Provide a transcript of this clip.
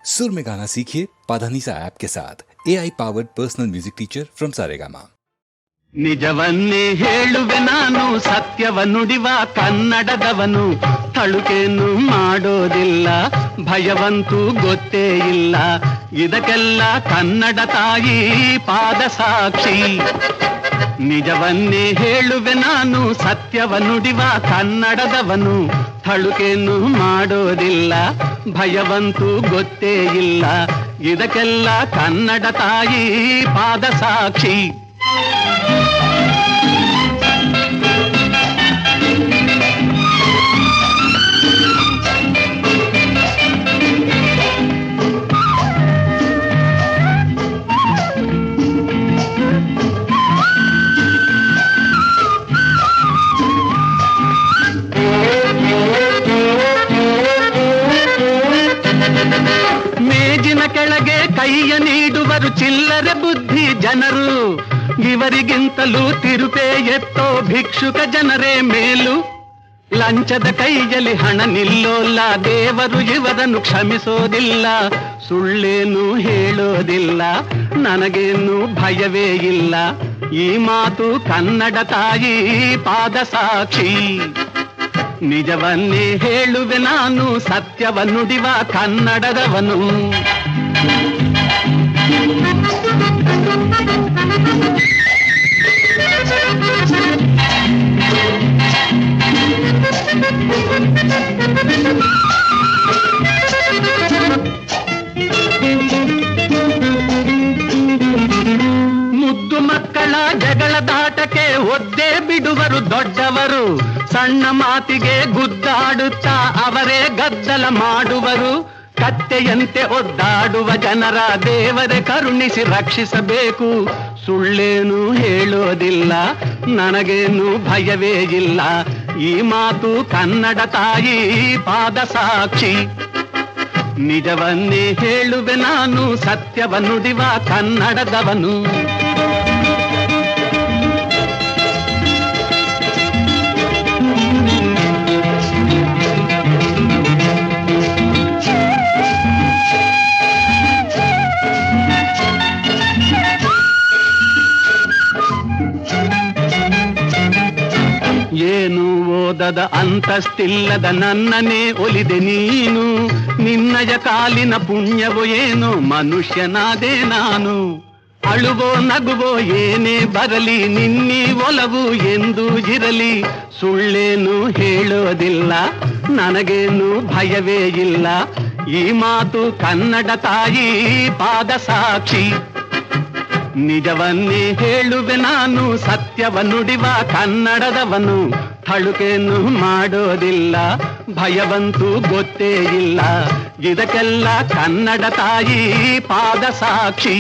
सुर में गाना सीखिए पाधानीसा ऐप के साथ AI powered personal music teacher from Saregama. ನಿಜವನ್ನೇ ಹೇಳುವೆ ನಾನು, ಸತ್ಯವ ನುಡಿವ ಕನ್ನಡದವನು. ತಳುಕೇನು ಮಾಡೋದಿಲ್ಲ, ಭಯವಂತೂ ಗೊತ್ತೇ ಇಲ್ಲ. ಇದಕ್ಕೆಲ್ಲ ಕನ್ನಡ ತಾಯಿ ಪಾದ ಸಾಕ್ಷಿ. ನಿಜವನ್ನೇ ಹೇಳುವೆ ನಾನು, ಸತ್ಯವ ನುಡಿವ ಕನ್ನಡದವನು. ತಳುಕೇನು ಮಾಡೋದಿಲ್ಲ, ಭಯವಂತೂ ಗೊತ್ತೇ ಇಲ್ಲ. ಇದಕ್ಕೆಲ್ಲ ಕನ್ನಡ ತಾಯಿ ಪಾದ ಸಾಕ್ಷಿ. ಮೇಜಿನ ಕೆಳಗೆ ಕೈಯ ನೀಡುವರು ಚಿಲ್ಲರೆ ಬುದ್ಧಿ ಜನರು. ಇವರಿಗಿಂತಲೂ ತಿರುಪೆ ಎತ್ತೋ ಭಿಕ್ಷುಕ ಜನರೇ ಮೇಲು. ಲಂಚದ ಕೈಯಲ್ಲಿ ಹಣ ನಿಲ್ಲೋಲ್ಲ, ದೇವರು ಇವರನ್ನು ಕ್ಷಮಿಸೋದಿಲ್ಲ. ಸುಳ್ಳೇನು ಹೇಳೋದಿಲ್ಲ, ನನಗೇನು ಭಯವೇ ಇಲ್ಲ. ಈ ಮಾತು ಕನ್ನಡ ತಾಯಿ ಪಾದ ಸಾಕ್ಷಿ. ನಿಜವನ್ನೇ ಹೇಳುವೆ ನಾನು, ಸತ್ಯವ ನುಡಿವ ಕನ್ನಡದವನು. ಮುದ್ದು ಮಕ್ಕಳ ಜಗಳದಾಟಕ್ಕೆ ಒದ್ದೆ ಬಿಡುವರು ದೊಡ್ಡವರು. ಸಣ್ಣ ಮಾತಿಗೆ ಗುದ್ದಾಡುತ್ತಾ ಅವರೇ ಗದ್ದಲ ಮಾಡುವರು. ಕತ್ತೆಯಂತೆ ಒದ್ದಾಡುವ ಜನರ ದೇವರೇ ಕರುಣಿಸಿ ರಕ್ಷಿಸಬೇಕು. ಸುಳ್ಳೇನು ಹೇಳೋದಿಲ್ಲ, ನನಗೇನು ಭಯವೇ ಇಲ್ಲ. ಈ ಮಾತು ಕನ್ನಡ ತಾಯಿ ಪಾದ ಸಾಕ್ಷಿ. ನಿಜವನ್ನೇ ಹೇಳುವೆ ನಾನು, ಸತ್ಯವ ನುಡಿವ ಕನ್ನಡದವನು. ಏನು ಓದದ ಅಂತಸ್ತಿಲ್ಲದ ನನ್ನನೇ ಒಲಿದೆ ನೀನು. ನಿನ್ನಯ ಕಾಲಿನ ಪುಣ್ಯವೋ ಏನೋ ಮನುಷ್ಯನಾದೆ ನಾನು. ಅಳುವೋ ನಗುವೋ ಏನೇ ಬರಲಿ, ನಿನ್ನೀ ಒಲವು ಎಂದು ಇರಲಿ. ಸುಳ್ಳೇನು ಹೇಳೋದಿಲ್ಲ, ನನಗೇನು ಭಯವೇ ಇಲ್ಲ. ಈ ಮಾತು ಕನ್ನಡ ತಾಯಿ ಪಾದ ಸಾಕ್ಷಿ. ನಿಜವನ್ನೇ ಹೇಳುವೆ ನಾನು, ಸತ್ಯವ ನುಡಿವ ಕನ್ನಡದವನು. ತಳುಕೇನು ಮಾಡೋದಿಲ್ಲ, ಭಯವಂತೂ ಗೊತ್ತೇ ಇಲ್ಲ. ಇದಕ್ಕೆಲ್ಲ ಕನ್ನಡ ತಾಯಿ ಪಾದ ಸಾಕ್ಷಿ.